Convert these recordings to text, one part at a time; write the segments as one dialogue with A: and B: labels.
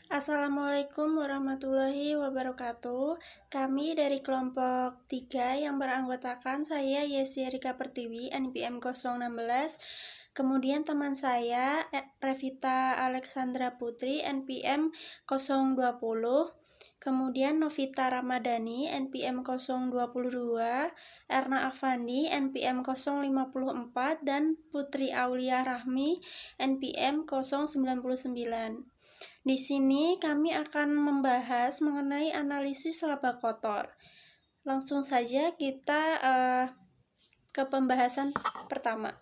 A: Assalamualaikum warahmatullahi wabarakatuh. Kami dari kelompok 3 yang beranggotakan saya Yesi Rika Pertiwi, NPM 016. Kemudian teman saya Revita Alexandra Putri, NPM 020. Kemudian Novita Ramadhani, NPM 022, Erna Afandi, NPM 054, dan Putri Aulia Rahmi, NPM 099. Di sini kami akan membahas mengenai analisis laba kotor. Langsung saja kita ke pembahasan pertama.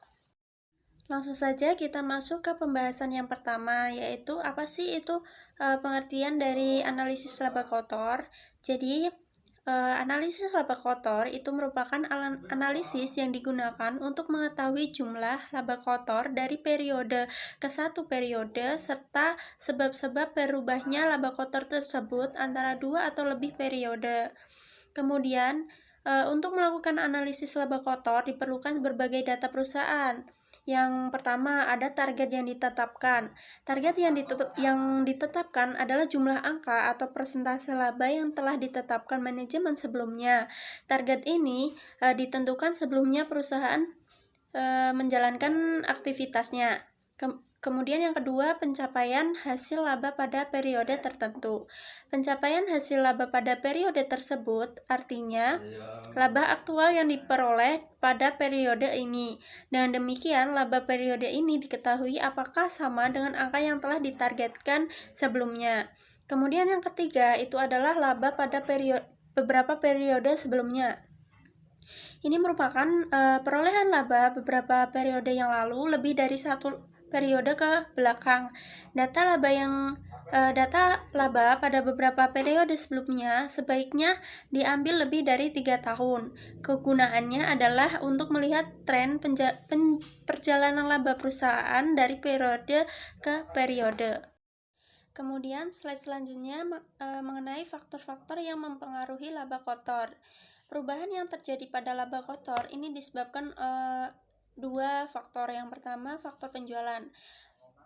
A: Langsung saja kita masuk ke pembahasan yang pertama, yaitu apa sih itu pengertian dari analisis laba kotor. Jadi analisis laba kotor itu merupakan analisis yang digunakan untuk mengetahui jumlah laba kotor dari periode ke satu periode serta sebab-sebab berubahnya laba kotor tersebut antara dua atau lebih periode. Kemudian untuk melakukan analisis laba kotor diperlukan berbagai data perusahaan. Yang pertama ada target yang ditetapkan. Target yang ditetapkan adalah jumlah angka atau persentase laba yang telah ditetapkan manajemen sebelumnya. Target ini ditentukan sebelumnya perusahaan menjalankan aktivitasnya. Kemudian yang kedua, pencapaian hasil laba pada periode tertentu. Pencapaian hasil laba pada periode tersebut artinya laba aktual yang diperoleh pada periode ini. Dengan demikian, laba periode ini diketahui apakah sama dengan angka yang telah ditargetkan sebelumnya. Kemudian yang ketiga, itu adalah laba pada beberapa periode sebelumnya. Ini merupakan perolehan laba beberapa periode yang lalu lebih dari satu periode ke belakang. Data laba pada beberapa periode sebelumnya sebaiknya diambil lebih dari 3 tahun. Kegunaannya adalah untuk melihat tren perjalanan laba perusahaan dari periode ke periode. Kemudian slide selanjutnya mengenai faktor-faktor yang mempengaruhi laba kotor. Perubahan yang terjadi pada laba kotor ini disebabkan dua faktor. Yang pertama, faktor penjualan.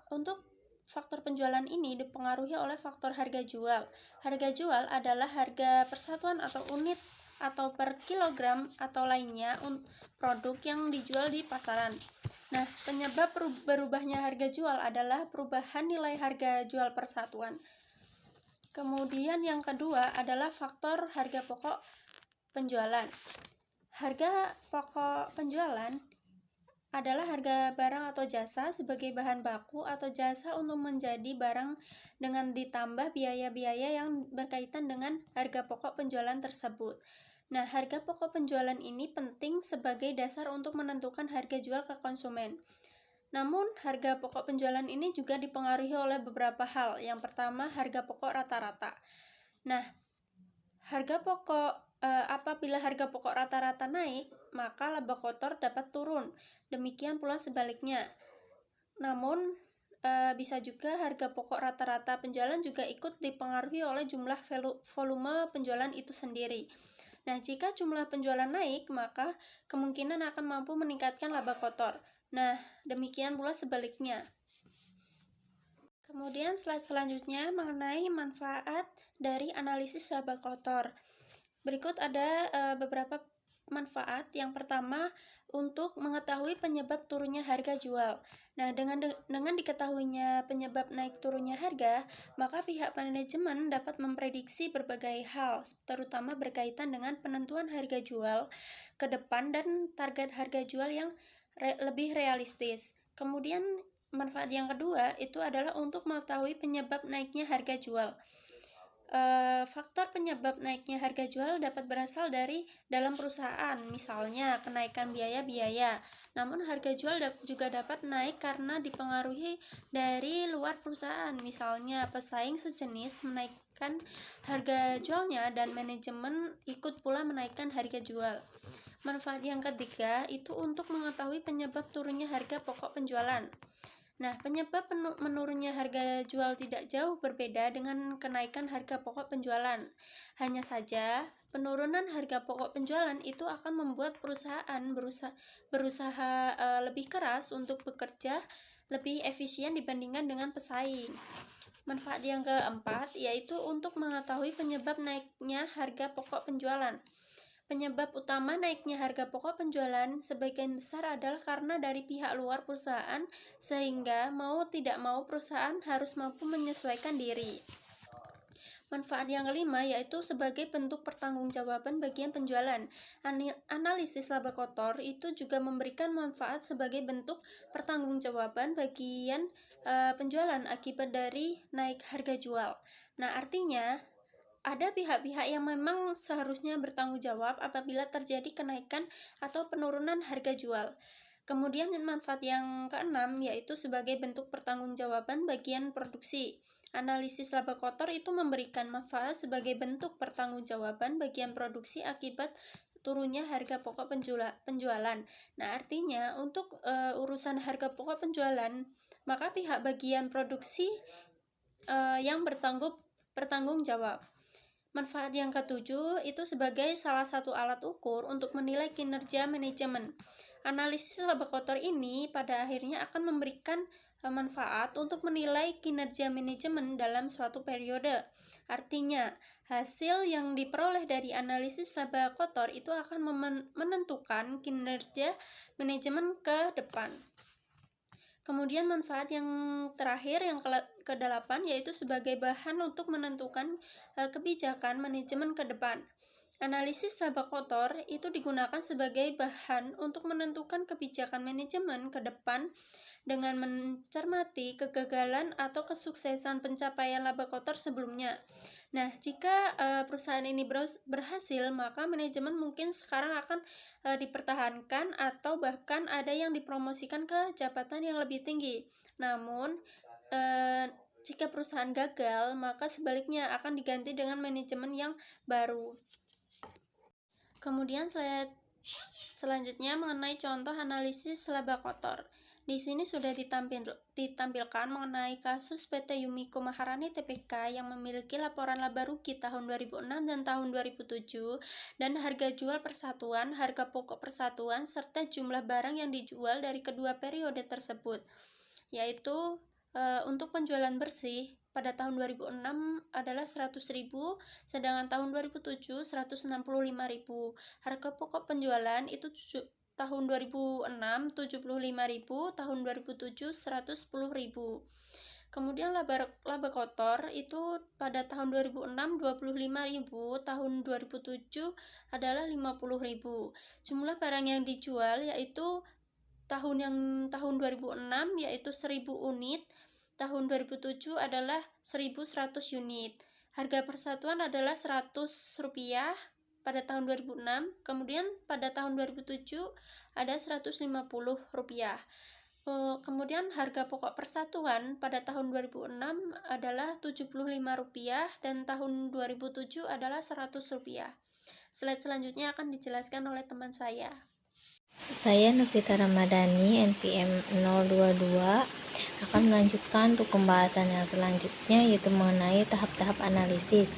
A: Untuk faktor penjualan ini dipengaruhi oleh faktor harga jual. Harga jual adalah harga persatuan atau unit atau per kilogram atau lainnya produk yang dijual di pasaran. Nah, penyebab berubahnya harga jual adalah perubahan nilai harga jual persatuan. Kemudian yang kedua adalah faktor harga pokok penjualan. Harga pokok penjualan adalah harga barang atau jasa sebagai bahan baku atau jasa untuk menjadi barang dengan ditambah biaya-biaya yang berkaitan dengan harga pokok penjualan tersebut. Nah, harga pokok penjualan ini penting sebagai dasar untuk menentukan harga jual ke konsumen. Namun, harga pokok penjualan ini juga dipengaruhi oleh beberapa hal. Yang pertama, harga pokok rata-rata. Nah, apabila harga pokok rata-rata naik, maka laba kotor dapat turun. Demikian pula sebaliknya. Namun, bisa juga harga pokok rata-rata penjualan juga ikut dipengaruhi oleh jumlah volume penjualan itu sendiri. Nah, jika jumlah penjualan naik, maka kemungkinan akan mampu meningkatkan laba kotor. Nah, demikian pula sebaliknya. Kemudian slide selanjutnya mengenai manfaat dari analisis laba kotor. Berikut ada beberapa manfaat. Yang pertama, untuk mengetahui penyebab turunnya harga jual. Nah, dengan diketahuinya penyebab naik turunnya harga, maka pihak manajemen dapat memprediksi berbagai hal, terutama berkaitan dengan penentuan harga jual ke depan dan target harga jual yang lebih realistis. Kemudian manfaat yang kedua itu adalah untuk mengetahui penyebab naiknya harga jual. Faktor penyebab naiknya harga jual dapat berasal dari dalam perusahaan, misalnya kenaikan biaya-biaya. Namun harga jual juga dapat naik karena dipengaruhi dari luar perusahaan, misalnya pesaing sejenis menaikkan harga jualnya dan manajemen ikut pula menaikkan harga jual. Manfaat yang ketiga itu untuk mengetahui penyebab turunnya harga pokok penjualan. Nah, penyebab menurunnya harga jual tidak jauh berbeda dengan kenaikan harga pokok penjualan. Hanya saja, penurunan harga pokok penjualan itu akan membuat perusahaan berusaha lebih keras untuk bekerja lebih efisien dibandingkan dengan pesaing. Manfaat yang keempat yaitu untuk mengetahui penyebab naiknya harga pokok penjualan. Penyebab utama naiknya harga pokok penjualan sebagian besar adalah karena dari pihak luar perusahaan, sehingga mau tidak mau perusahaan harus mampu menyesuaikan diri. Manfaat yang kelima yaitu sebagai bentuk pertanggungjawaban bagian penjualan. Analisis laba kotor itu juga memberikan manfaat sebagai bentuk pertanggungjawaban bagian penjualan akibat dari naik harga jual. Nah, artinya ada pihak-pihak yang memang seharusnya bertanggung jawab apabila terjadi kenaikan atau penurunan harga jual. Kemudian manfaat yang keenam yaitu sebagai bentuk pertanggungjawaban bagian produksi. Analisis laba kotor itu memberikan manfaat sebagai bentuk pertanggungjawaban bagian produksi akibat turunnya harga pokok penjualan. Nah, artinya untuk urusan harga pokok penjualan, maka pihak bagian produksi yang bertanggung jawab. Manfaat yang ketujuh itu sebagai salah satu alat ukur untuk menilai kinerja manajemen. Analisis laba kotor ini pada akhirnya akan memberikan manfaat untuk menilai kinerja manajemen dalam suatu periode. Artinya, hasil yang diperoleh dari analisis laba kotor itu akan menentukan kinerja manajemen ke depan. Kemudian manfaat yang terakhir yang ke-8 yaitu sebagai bahan untuk menentukan kebijakan manajemen ke depan. Analisis laba kotor itu digunakan sebagai bahan untuk menentukan kebijakan manajemen ke depan dengan mencermati kegagalan atau kesuksesan pencapaian laba kotor sebelumnya. Nah, jika perusahaan ini berhasil, maka manajemen mungkin sekarang akan dipertahankan atau bahkan ada yang dipromosikan ke jabatan yang lebih tinggi. Namun, jika perusahaan gagal, maka sebaliknya akan diganti dengan manajemen yang baru. Kemudian selanjutnya mengenai contoh analisis laba kotor. Di sini sudah ditampilkan mengenai kasus PT Yumiko Maharani Tbk yang memiliki laporan laba rugi tahun 2006 dan tahun 2007 dan harga jual persatuan, harga pokok persatuan, serta jumlah barang yang dijual dari kedua periode tersebut, yaitu untuk penjualan bersih pada tahun 2006 adalah 100.000, sedangkan tahun 2007 165.000. Harga pokok penjualan itu tahun 2006 75.000, tahun 2007 110.000. Kemudian laba kotor itu pada tahun 2006 25.000, tahun 2007 adalah 50.000. Jumlah barang yang dijual yaitu tahun 2006 yaitu 1.000 unit, tahun 2007 adalah 1.100 unit. Harga persatuan adalah Rp100 pada tahun 2006, kemudian pada tahun 2007 ada Rp150. Kemudian harga pokok persatuan pada tahun 2006 adalah Rp75 dan tahun 2007 adalah Rp100. Slide selanjutnya akan dijelaskan oleh teman saya.
B: Saya Novita Ramadhani, NPM 022, akan melanjutkan untuk pembahasan yang selanjutnya, yaitu mengenai tahap-tahap analisis.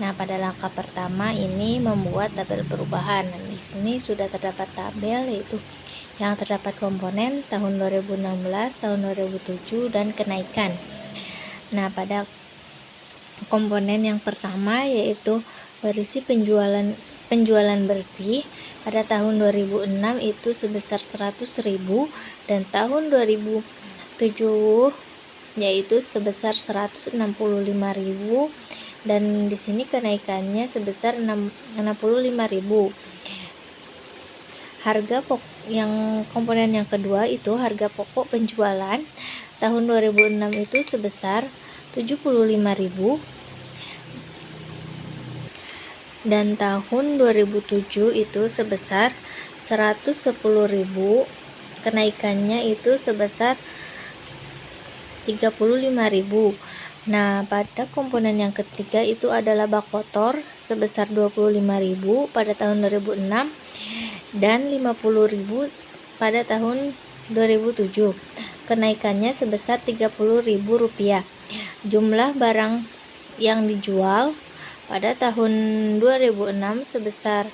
B: Nah, pada langkah pertama ini membuat tabel perubahan. Nah, di sini sudah terdapat tabel, yaitu yang terdapat komponen tahun 2016, tahun 2007, dan kenaikan. Nah, pada komponen yang pertama yaitu berisi penjualan bersih pada tahun 2006 itu sebesar 100.000 dan tahun 2007 yaitu sebesar 165.000, dan di sini kenaikannya sebesar 65.000. Harga pokok yang komponen yang kedua itu harga pokok penjualan tahun 2006 itu sebesar 75.000 dan tahun 2007 itu sebesar 110.000. Kenaikannya itu sebesar 35.000. Nah, pada komponen yang ketiga itu adalah laba kotor sebesar 25.000 pada tahun 2006 dan 50.000 pada tahun 2007. Kenaikannya sebesar Rp30.000. Jumlah barang yang dijual pada tahun 2006 sebesar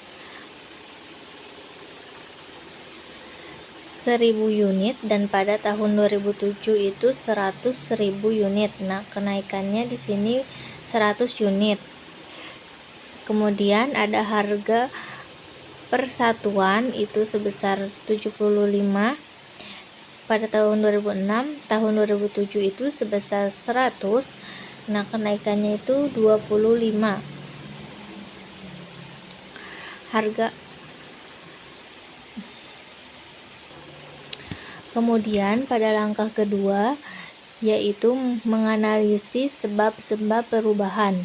B: 1000 unit dan pada tahun 2007 itu 100.000 unit. Nah, kenaikannya di sini 100 unit. Kemudian ada harga persatuan itu sebesar 75 pada tahun 2006, tahun 2007 itu sebesar 100. Nah, kenaikannya itu 25. Kemudian pada langkah kedua yaitu menganalisis sebab-sebab perubahan.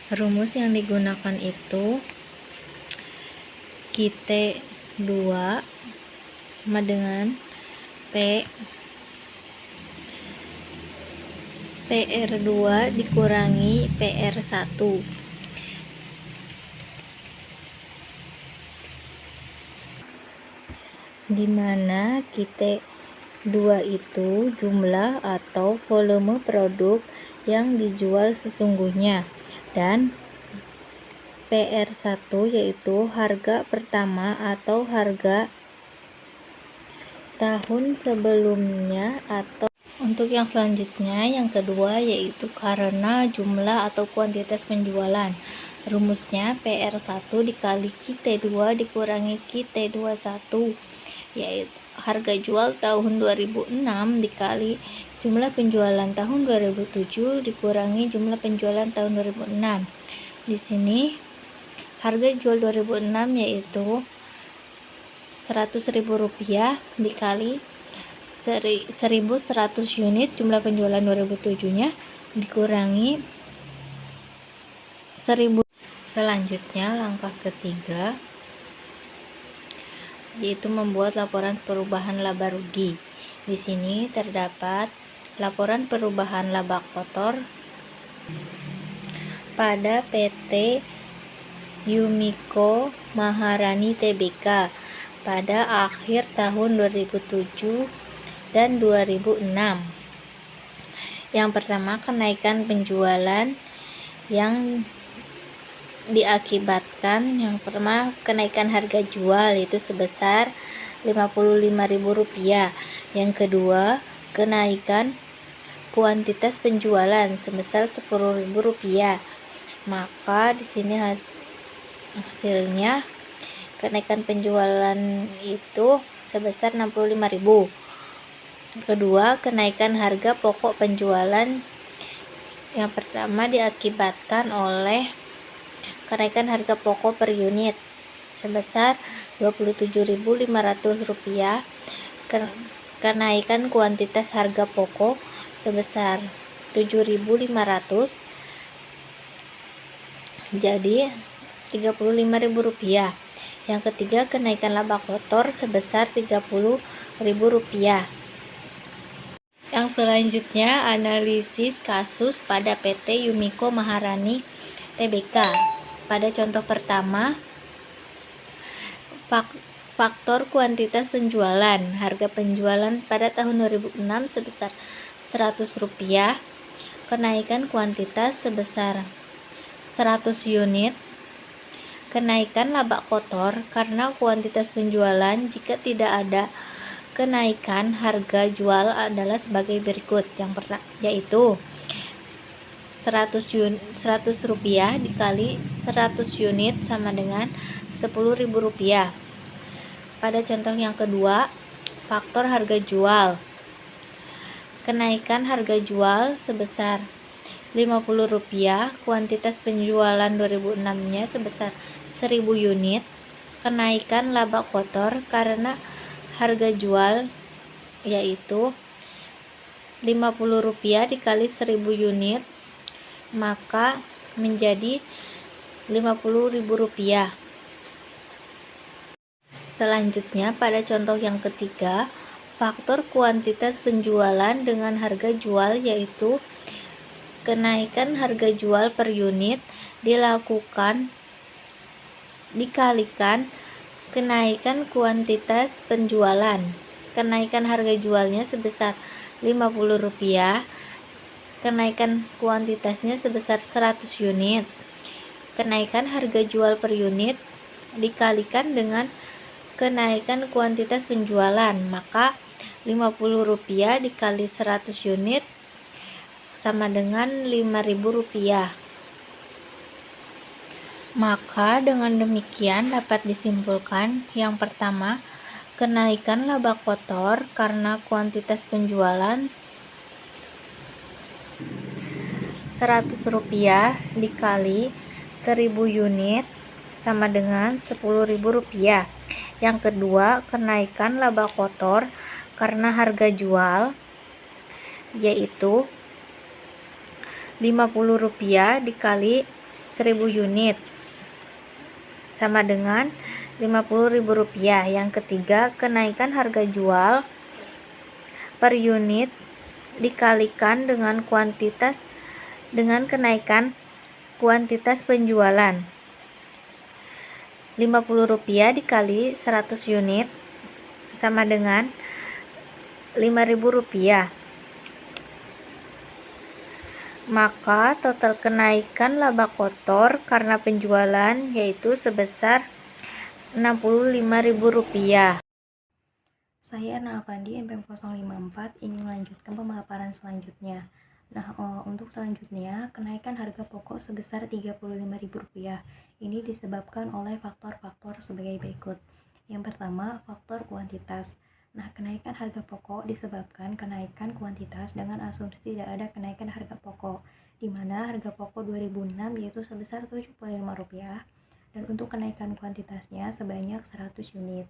B: Rumus yang digunakan itu QT2 sama dengan PR2 dikurangi PR1, di mana QT2 itu jumlah atau volume produk yang dijual sesungguhnya, dan PR1 yaitu harga pertama atau harga tahun sebelumnya. Atau untuk yang selanjutnya, yang kedua yaitu karena jumlah atau kuantitas penjualan. Rumusnya PR1 dikali QT2 dikurangi QT21, yaitu harga jual tahun 2006 dikali jumlah penjualan tahun 2007 dikurangi jumlah penjualan tahun 2006. Di sini harga jual 2006 yaitu Rp100.000 dikali 1.100 unit jumlah penjualan 2007 nya dikurangi 1000. Selanjutnya langkah ketiga yaitu membuat laporan perubahan laba rugi. Di sini terdapat laporan perubahan laba kotor pada PT Yumiko Maharani Tbk pada akhir tahun 2007 dan 2006. Yang pertama, kenaikan penjualan yang diakibatkan kenaikan harga jual itu sebesar Rp55.000. Yang kedua, kenaikan kuantitas penjualan sebesar Rp10.000. Maka di sini hasilnya kenaikan penjualan itu sebesar Rp65.000. Kedua, kenaikan harga pokok penjualan yang pertama diakibatkan oleh kenaikan harga pokok per unit sebesar Rp27.500. Kenaikan kuantitas harga pokok sebesar 7.500 jadi Rp35.000. Yang ketiga, kenaikan laba kotor sebesar Rp30.000. Yang selanjutnya, analisis kasus pada PT Yumiko Maharani Tbk. Pada contoh pertama, faktor kuantitas penjualan. Harga penjualan pada tahun 2006 sebesar Rp100. Kenaikan kuantitas sebesar 100 unit. Kenaikan laba kotor karena kuantitas penjualan. Jika tidak ada kenaikan harga jual adalah sebagai berikut. Yang pertama yaitu Rp100 dikali 100 unit sama dengan Rp10.000. Pada contoh yang kedua, faktor harga jual. Kenaikan harga jual sebesar Rp50, kuantitas penjualan 2006 nya sebesar 1000 unit. Kenaikan laba kotor karena harga jual yaitu Rp50 dikali 1000 unit maka menjadi Rp50.000. Selanjutnya pada contoh yang ketiga, faktor kuantitas penjualan dengan harga jual yaitu kenaikan harga jual per unit dikalikan kenaikan kuantitas penjualan. Kenaikan harga jualnya sebesar Rp50, kenaikan kuantitasnya sebesar 100 unit. Kenaikan harga jual per unit dikalikan dengan kenaikan kuantitas penjualan, maka Rp50 dikali 100 unit sama dengan Rp5.000. Maka dengan demikian dapat disimpulkan, yang pertama, kenaikan laba kotor karena kuantitas penjualan Rp100 dikali 1000 unit sama dengan Rp10.000. Yang kedua, kenaikan laba kotor karena harga jual yaitu Rp50 dikali 1000 unit sama dengan Rp50.000. Yang ketiga, kenaikan harga jual per unit dikalikan dengan kenaikan kuantitas penjualan. Rp50 dikali 100 unit sama dengan Rp5.000. Maka total kenaikan laba kotor karena penjualan yaitu sebesar Rp65.000.
A: Saya Nalfandi, NPM 054, ingin melanjutkan pemaparan selanjutnya. Nah, untuk selanjutnya, kenaikan harga pokok sebesar Rp35.000. Ini disebabkan oleh faktor-faktor sebagai berikut. Yang pertama, faktor kuantitas. Nah, kenaikan harga pokok disebabkan kenaikan kuantitas dengan asumsi tidak ada kenaikan harga pokok, di mana harga pokok 2006 yaitu sebesar Rp75, dan untuk kenaikan kuantitasnya sebanyak 100 unit.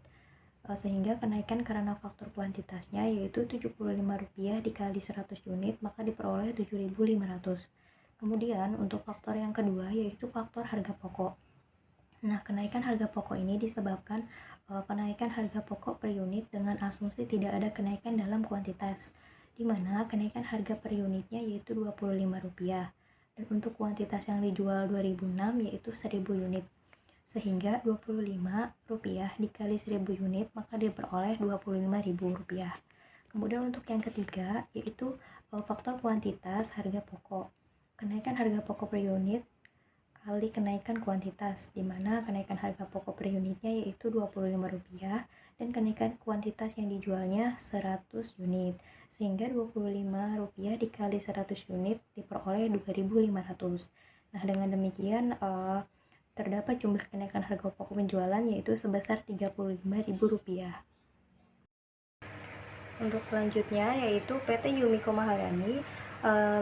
A: Sehingga kenaikan karena faktor kuantitasnya yaitu Rp75 dikali 100 unit, maka diperoleh 7.500. Kemudian untuk faktor yang kedua yaitu faktor harga pokok. Nah, kenaikan harga pokok ini disebabkan kenaikan harga pokok per unit dengan asumsi tidak ada kenaikan dalam kuantitas, di mana kenaikan harga per unitnya yaitu Rp25, dan untuk kuantitas yang dijual 2006 yaitu 1000 unit. Sehingga Rp25 dikali 1000 unit maka diperoleh Rp25.000. Kemudian untuk yang ketiga yaitu faktor kuantitas harga pokok. Kenaikan harga pokok per unit kali kenaikan kuantitas, di mana kenaikan harga pokok per unitnya yaitu Rp25 dan kenaikan kuantitas yang dijualnya 100 unit, sehingga Rp25 dikali 100 unit diperoleh 2.500. Nah, dengan demikian terdapat jumlah kenaikan harga pokok penjualan yaitu sebesar Rp35.000. Untuk selanjutnya yaitu PT Yumiko Maharani,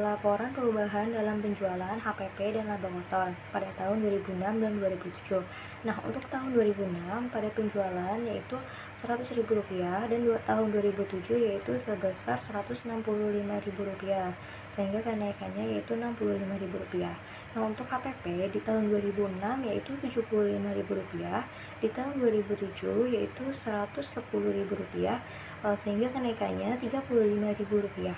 A: laporan perubahan dalam penjualan HPP dan laba kotor pada tahun 2006 dan 2007. Nah, untuk tahun 2006 pada penjualan yaitu Rp100.000 dan tahun 2007 yaitu sebesar Rp165.000, sehingga kenaikannya yaitu Rp65.000. Nah, untuk HPP di tahun 2006 yaitu Rp75.000, di tahun 2007 yaitu Rp110.000, sehingga kenaikannya Rp35.000.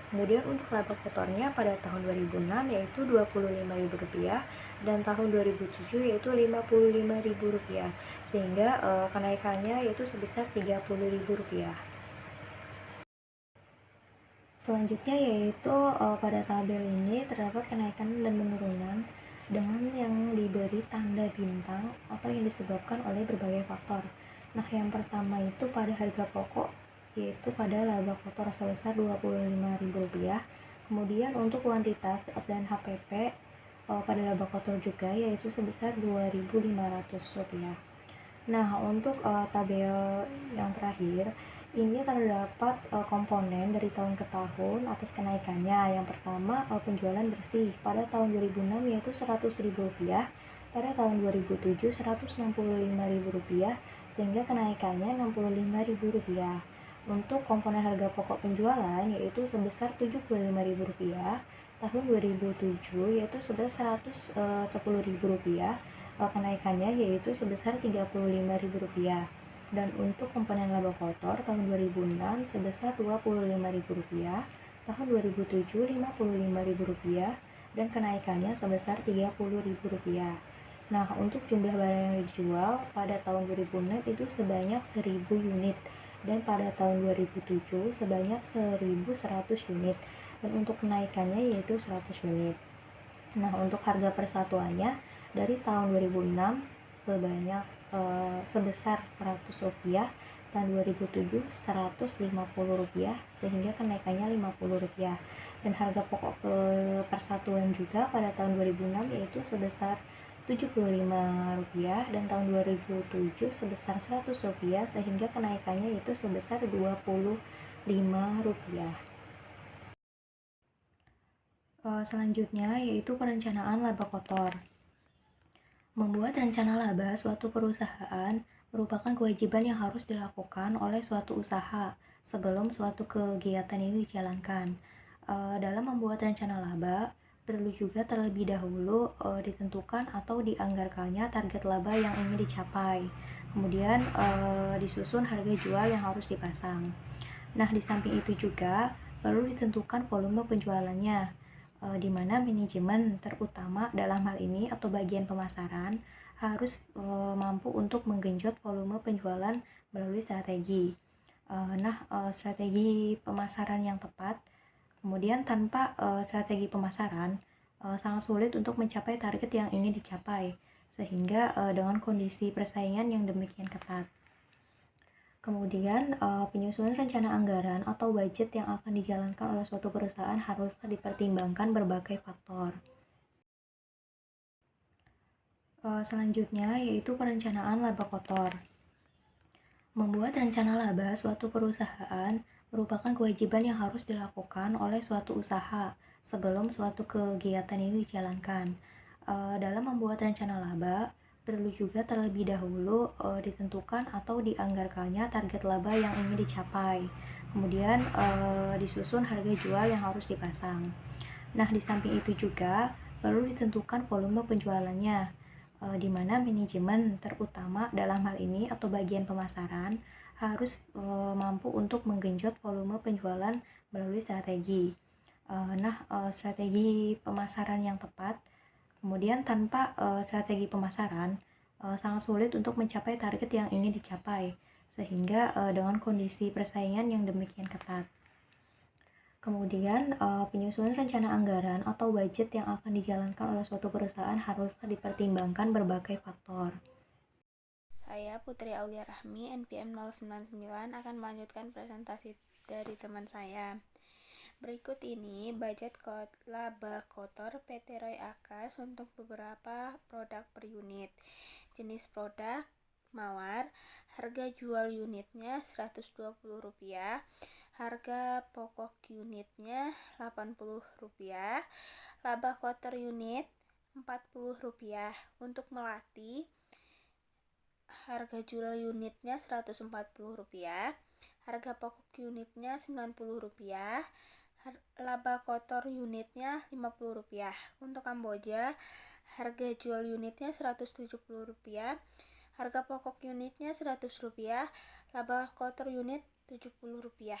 A: Kemudian untuk laba kotornya pada tahun 2006 yaitu Rp25.000 dan tahun 2007 yaitu Rp55.000, sehingga kenaikannya yaitu sebesar Rp30.000. Selanjutnya yaitu pada tabel ini terdapat kenaikan dan penurunan dengan yang diberi tanda bintang atau yang disebabkan oleh berbagai faktor. Nah, yang pertama itu pada harga pokok yaitu pada laba kotor sebesar Rp25.000. Kemudian untuk kuantitas dan HPP pada laba kotor juga yaitu sebesar Rp2.500. Nah, untuk tabel yang terakhir ini terdapat komponen dari tahun ke tahun atas kenaikannya. Yang pertama penjualan bersih pada tahun 2006 yaitu Rp100.000, pada tahun 2007 Rp165.000, sehingga kenaikannya Rp65.000. Untuk komponen harga pokok penjualan yaitu sebesar Rp75.000, tahun 2007 yaitu sebesar Rp110.000, kenaikannya yaitu sebesar Rp35.000. Dan untuk komponen laba kotor tahun 2006 sebesar Rp25.000, tahun 2007 Rp55.000, dan kenaikannya sebesar Rp30.000. Nah, untuk jumlah barang yang dijual pada tahun 2006 itu sebanyak 1000 unit, dan pada tahun 2007 sebanyak 1100 unit, dan untuk kenaikannya yaitu 100 unit. Nah, untuk harga persatuannya dari tahun 2006
C: sebesar Rp100, tahun 2007 Rp150, sehingga kenaikannya Rp50. Dan harga pokok persatuan juga pada tahun 2006 yaitu sebesar Rp75 dan tahun 2007 sebesar Rp100, sehingga kenaikannya itu sebesar Rp25. Selanjutnya yaitu perencanaan laba kotor. Membuat rencana laba suatu perusahaan merupakan kewajiban yang harus dilakukan oleh suatu usaha sebelum suatu kegiatan ini dijalankan. Dalam membuat rencana laba, perlu juga terlebih dahulu ditentukan atau dianggarkannya target laba yang ingin dicapai. Kemudian disusun harga jual yang harus dipasang. Nah, di samping itu juga perlu ditentukan volume penjualannya, di mana manajemen terutama dalam hal ini atau bagian pemasaran harus mampu untuk menggenjot volume penjualan melalui strategi. Strategi pemasaran yang tepat, kemudian tanpa strategi pemasaran sangat sulit untuk mencapai target yang ingin dicapai, sehingga dengan kondisi persaingan yang demikian ketat. Kemudian, penyusunan rencana anggaran atau budget yang akan dijalankan oleh suatu perusahaan harus dipertimbangkan berbagai faktor. Selanjutnya yaitu perencanaan laba kotor. Membuat rencana laba suatu perusahaan merupakan kewajiban yang harus dilakukan oleh suatu usaha sebelum suatu kegiatan ini dijalankan. Dalam membuat rencana laba, perlu juga terlebih dahulu ditentukan atau dianggarkannya target laba yang ingin dicapai. Kemudian disusun harga jual yang harus dipasang. Nah, di samping itu juga perlu ditentukan volume penjualannya, di mana manajemen terutama dalam hal ini atau bagian pemasaran harus mampu untuk menggenjot volume penjualan melalui strategi. Strategi pemasaran yang tepat, kemudian tanpa strategi pemasaran sangat sulit untuk mencapai target yang ingin dicapai, sehingga dengan kondisi persaingan yang demikian ketat. Kemudian penyusunan rencana anggaran atau budget yang akan dijalankan oleh suatu perusahaan harus dipertimbangkan berbagai faktor.
A: Saya Putri Aulia Rahmi, NPM 099 akan melanjutkan presentasi dari teman saya. Berikut ini budget laba kotor PT Roy Akas untuk beberapa produk per unit. Jenis produk mawar, harga jual unitnya Rp120, harga pokok unitnya Rp80, laba kotor unit Rp40. Untuk melati, harga jual unitnya Rp140, harga pokok unitnya Rp90, laba kotor unitnya Rp50. Untuk Kamboja, harga jual unitnya Rp170, harga pokok unitnya Rp100, laba kotor unit Rp70.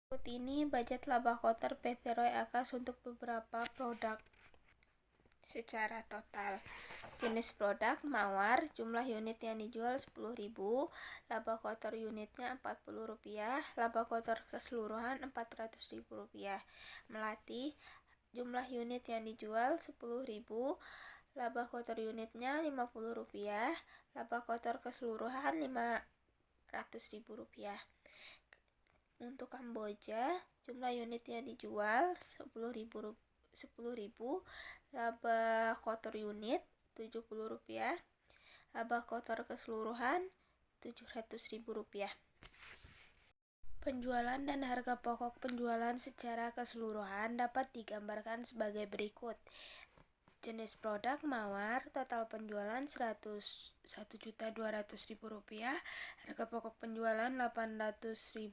A: Berikut ini budget laba kotor PT Roy Akas untuk beberapa produk secara total. Jenis produk mawar, jumlah unit yang dijual 10.000, laba kotor unitnya Rp40, laba kotor keseluruhan Rp400.000. Melati, jumlah unit yang dijual 10.000, laba kotor unitnya Rp50, laba kotor keseluruhan Rp500.000. Untuk Kamboja, jumlah unit yang dijual 10.000, laba kotor unit Rp70, laba kotor keseluruhan Rp700.000. Penjualan dan harga pokok penjualan secara keseluruhan dapat digambarkan sebagai berikut. Jenis produk mawar, total penjualan Rp1.200.000, harga pokok penjualan Rp800.000,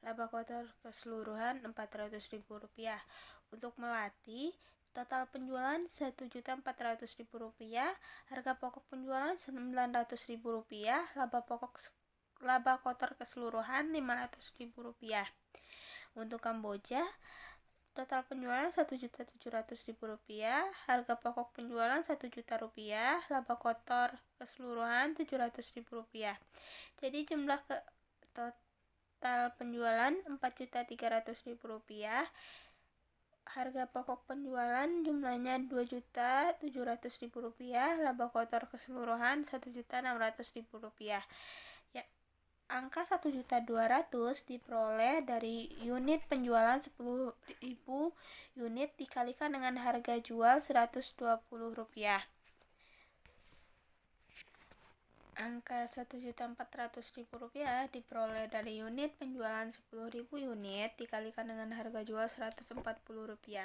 A: laba kotor keseluruhan Rp400.000. Untuk melati, total penjualan Rp1.400.000, harga pokok penjualan Rp900.000, laba kotor keseluruhan Rp500.000. Untuk Kamboja, total penjualan Rp1.700.000, harga pokok penjualan Rp1.000.000, laba kotor keseluruhan Rp700.000. Jadi jumlah total penjualan Rp4.300.000, Harga pokok penjualan jumlahnya Rp2.700.000, laba kotor keseluruhan Rp1.600.000. Ya, angka 1.200.000 diperoleh dari unit penjualan 10.000 unit dikalikan dengan harga jual Rp120. Angka Rp1.400.000 diperoleh dari unit penjualan 10.000 unit dikalikan dengan harga jual Rp140.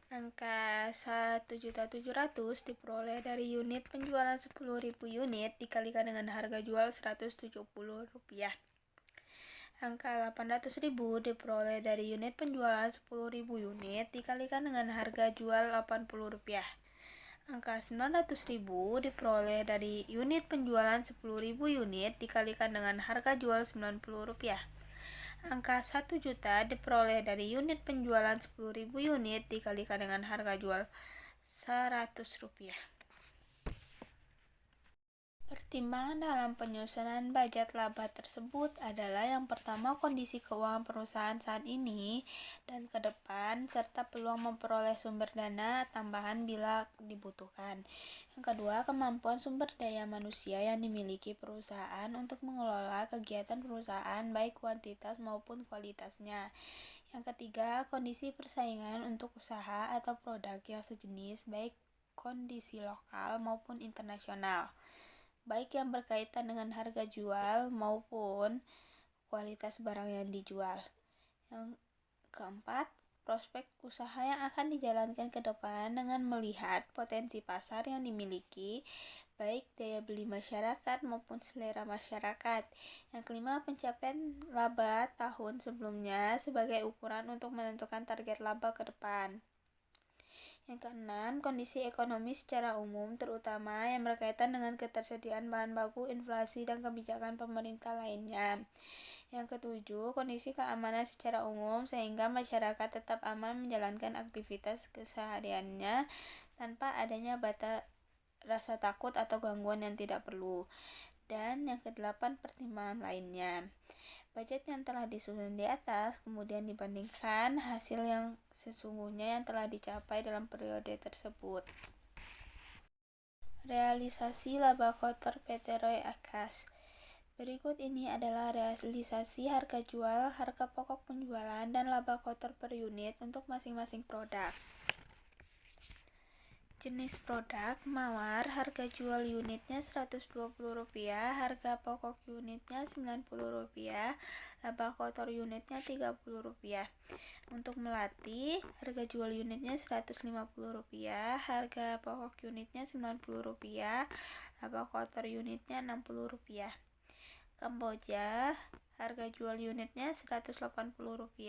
A: Angka 1.700.000 diperoleh dari unit penjualan 10.000 unit dikalikan dengan harga jual Rp170. Angka 800.000 diperoleh dari unit penjualan 10.000 unit dikalikan dengan harga jual Rp80. Angka 900.000 diperoleh dari unit penjualan 10.000 unit dikalikan dengan harga jual Rp90. Angka 1 juta diperoleh dari unit penjualan 10.000 unit dikalikan dengan harga jual Rp100. Pertimbangan dalam penyusunan budget laba tersebut adalah yang pertama kondisi keuangan perusahaan saat ini dan ke depan serta peluang memperoleh sumber dana tambahan bila dibutuhkan. Yang kedua, kemampuan sumber daya manusia yang dimiliki perusahaan untuk mengelola kegiatan perusahaan baik kuantitas maupun kualitasnya. Yang ketiga, kondisi persaingan untuk usaha atau produk yang sejenis baik kondisi lokal maupun internasional, baik yang berkaitan dengan harga jual maupun kualitas barang yang dijual. Yang keempat, prospek usaha yang akan dijalankan ke depan dengan melihat potensi pasar yang dimiliki, baik daya beli masyarakat maupun selera masyarakat. Yang kelima, pencapaian laba tahun sebelumnya sebagai ukuran untuk menentukan target laba ke depan. Yang keenam, kondisi ekonomi secara umum, terutama yang berkaitan dengan ketersediaan bahan baku, inflasi, dan kebijakan pemerintah lainnya. Yang ketujuh, kondisi keamanan secara umum, sehingga masyarakat tetap aman menjalankan aktivitas kesehariannya tanpa adanya rasa takut atau gangguan yang tidak perlu. Dan yang kedelapan, pertimbangan lainnya. Budget yang telah disusun di atas kemudian dibandingkan hasil yang sesungguhnya yang telah dicapai dalam periode tersebut. Realisasi laba kotor PT Roy Akas. Berikut ini adalah realisasi harga jual, harga pokok penjualan, dan laba kotor per unit untuk masing-masing produk. Jenis produk, mawar, harga jual unitnya Rp120, harga pokok unitnya Rp90, laba kotor unitnya Rp30. Untuk melati, harga jual unitnya Rp150, harga pokok unitnya Rp90, laba kotor unitnya Rp60. Kamboja, harga jual unitnya Rp180,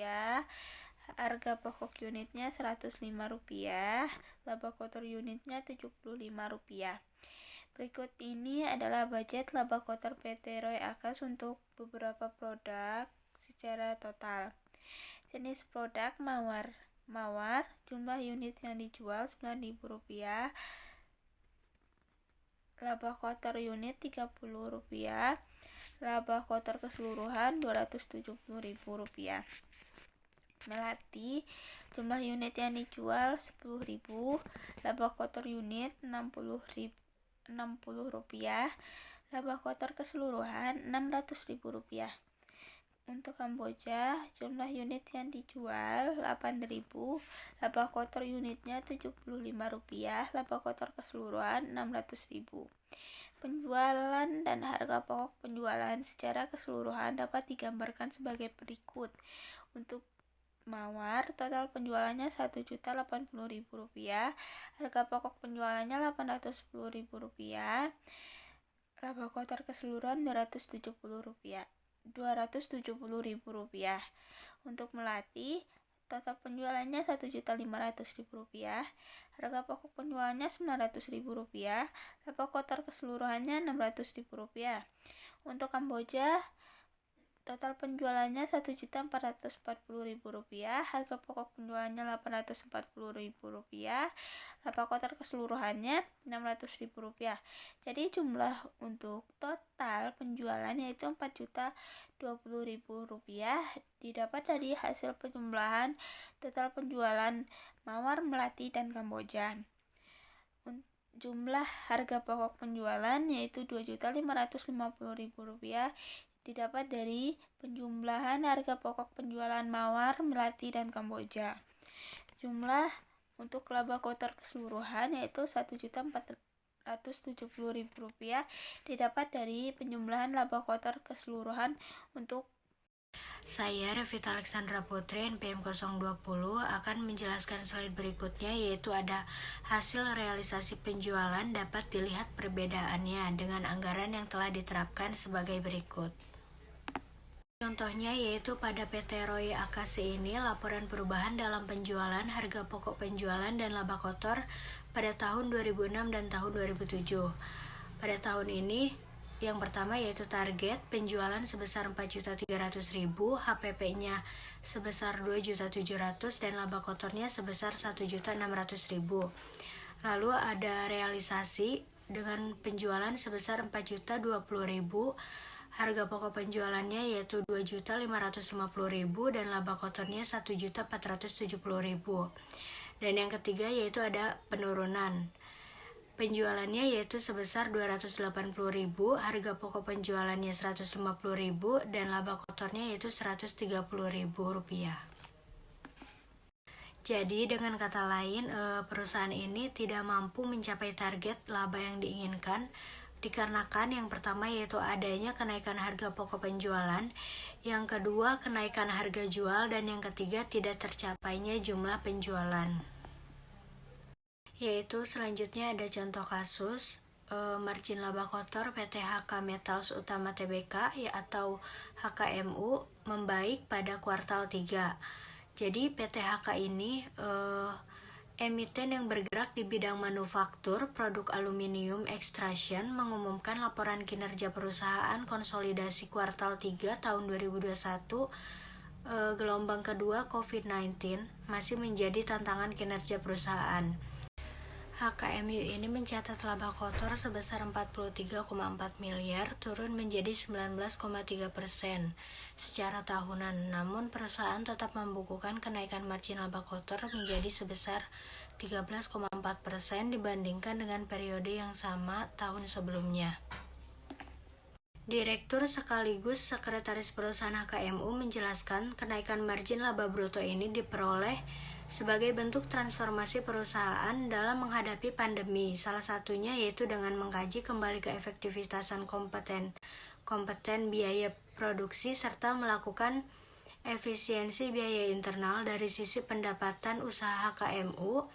A: harga pokok unitnya Rp105, laba kotor unitnya Rp75. Berikut ini adalah budget laba kotor PT Roy Akas untuk beberapa produk secara total. Jenis produk, mawar, jumlah unit yang dijual Rp9.000, laba kotor unit Rp30, laba kotor keseluruhan Rp270.000. Melati, jumlah unit yang dijual 10.000, laba kotor unit Rp60, laba kotor keseluruhan Rp600.000. Untuk Kamboja, jumlah unit yang dijual 8.000, laba kotor unitnya Rp75, laba kotor keseluruhan Rp600.000. Penjualan dan harga pokok penjualan secara keseluruhan dapat digambarkan sebagai berikut. Untuk mawar, total penjualannya Rp1.080.000, harga pokok penjualannya Rp810.000, laba kotor keseluruhan Rp270.000. Untuk melati, total penjualannya Rp1.500.000, harga pokok penjualannya Rp900.000, laba kotor keseluruhannya Rp600.000. Untuk Kamboja,
D: Total penjualannya Rp1.440.000, harga pokok penjualannya Rp840.000, laba kotor keseluruhannya Rp600.000. Jadi jumlah untuk total penjualan yaitu Rp4.020.000 didapat dari hasil penjumlahan total penjualan mawar, melati, dan kamboja. Jumlah harga pokok penjualan yaitu Rp2.550.000 didapat dari penjumlahan harga pokok penjualan mawar, melati, dan kamboja. Jumlah untuk laba kotor keseluruhan yaitu Rp1.470.000 didapat dari penjumlahan laba kotor keseluruhan untuk
E: Saya, Revita Alexandra Putri, NPM 020, akan menjelaskan slide berikutnya, yaitu ada hasil realisasi penjualan dapat dilihat perbedaannya dengan anggaran yang telah diterapkan sebagai berikut. Contohnya yaitu pada PT Roy Akasi ini, laporan perubahan dalam penjualan, harga pokok penjualan, dan laba kotor pada tahun 2006 dan tahun 2007. Pada tahun ini, yang pertama yaitu target penjualan sebesar 4.300.000, HPP-nya sebesar 2.700.000, dan laba kotornya sebesar 1.600.000. Lalu ada realisasi dengan penjualan sebesar 4.020.000, harga pokok penjualannya yaitu 2.550.000 dan laba kotornya 1.470.000. Dan yang ketiga yaitu ada penurunan. Penjualannya yaitu sebesar 280.000, harga pokok penjualannya 150.000 dan laba kotornya yaitu Rp130.000. Jadi dengan kata lain, perusahaan ini tidak mampu mencapai target laba yang diinginkan dikarenakan yang pertama yaitu adanya kenaikan harga pokok penjualan, yang kedua kenaikan harga jual, dan yang ketiga tidak tercapainya jumlah penjualan. Yaitu selanjutnya ada contoh kasus margin laba kotor PT HK Metals Utama Tbk atau HKMU membaik pada kuartal 3. Jadi PT HK ini emiten yang bergerak di bidang manufaktur produk aluminium extrusion mengumumkan laporan kinerja perusahaan konsolidasi kuartal 3 tahun 2021. Gelombang kedua COVID-19 masih menjadi tantangan kinerja perusahaan. HKMU ini mencatat laba kotor sebesar 43,4 miliar, turun menjadi 19,3% secara tahunan. Namun perusahaan tetap membukukan kenaikan margin laba kotor menjadi sebesar 13,4% dibandingkan dengan periode yang sama tahun sebelumnya. Direktur sekaligus sekretaris perusahaan HKMU menjelaskan kenaikan margin laba bruto ini diperoleh sebagai bentuk transformasi perusahaan dalam menghadapi pandemi, salah satunya yaitu dengan mengkaji kembali keefektivitasan kompeten biaya produksi serta melakukan efisiensi biaya internal. Dari sisi pendapatan usaha HKMU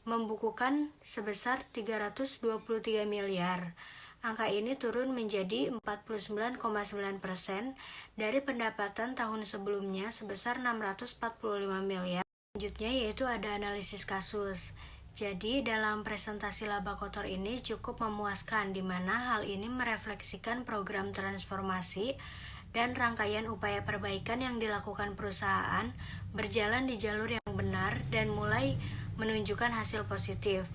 E: membukukan sebesar 323 miliar. Angka ini turun menjadi 49,9% dari pendapatan tahun sebelumnya sebesar 645 miliar. Selanjutnya yaitu ada analisis kasus. Jadi dalam presentasi laba kotor ini cukup memuaskan, di mana hal ini merefleksikan program transformasi dan rangkaian upaya perbaikan yang dilakukan perusahaan berjalan di jalur yang benar dan mulai menunjukkan hasil positif.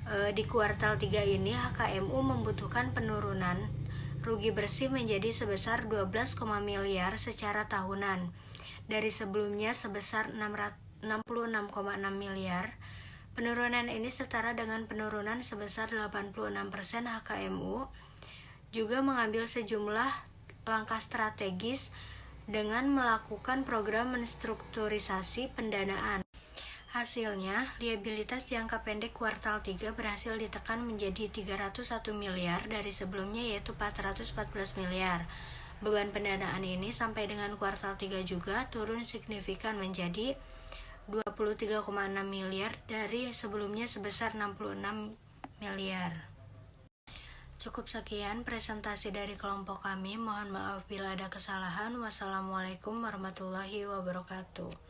E: Di kuartal 3 ini HKMU membutuhkan penurunan rugi bersih menjadi sebesar 12, miliar secara tahunan dari sebelumnya sebesar 66,6 miliar. Penurunan ini setara dengan penurunan sebesar 86% HKMU juga mengambil sejumlah langkah strategis dengan melakukan program menstrukturisasi pendanaan. Hasilnya, liabilitas jangka pendek kuartal 3 berhasil ditekan menjadi 301 miliar dari sebelumnya yaitu 414 miliar. Beban pendanaan ini sampai dengan kuartal 3 juga turun signifikan menjadi 23,6 miliar dari sebelumnya sebesar 66 miliar. Cukup sekian presentasi dari kelompok kami. Mohon maaf bila ada kesalahan. Wassalamualaikum warahmatullahi wabarakatuh.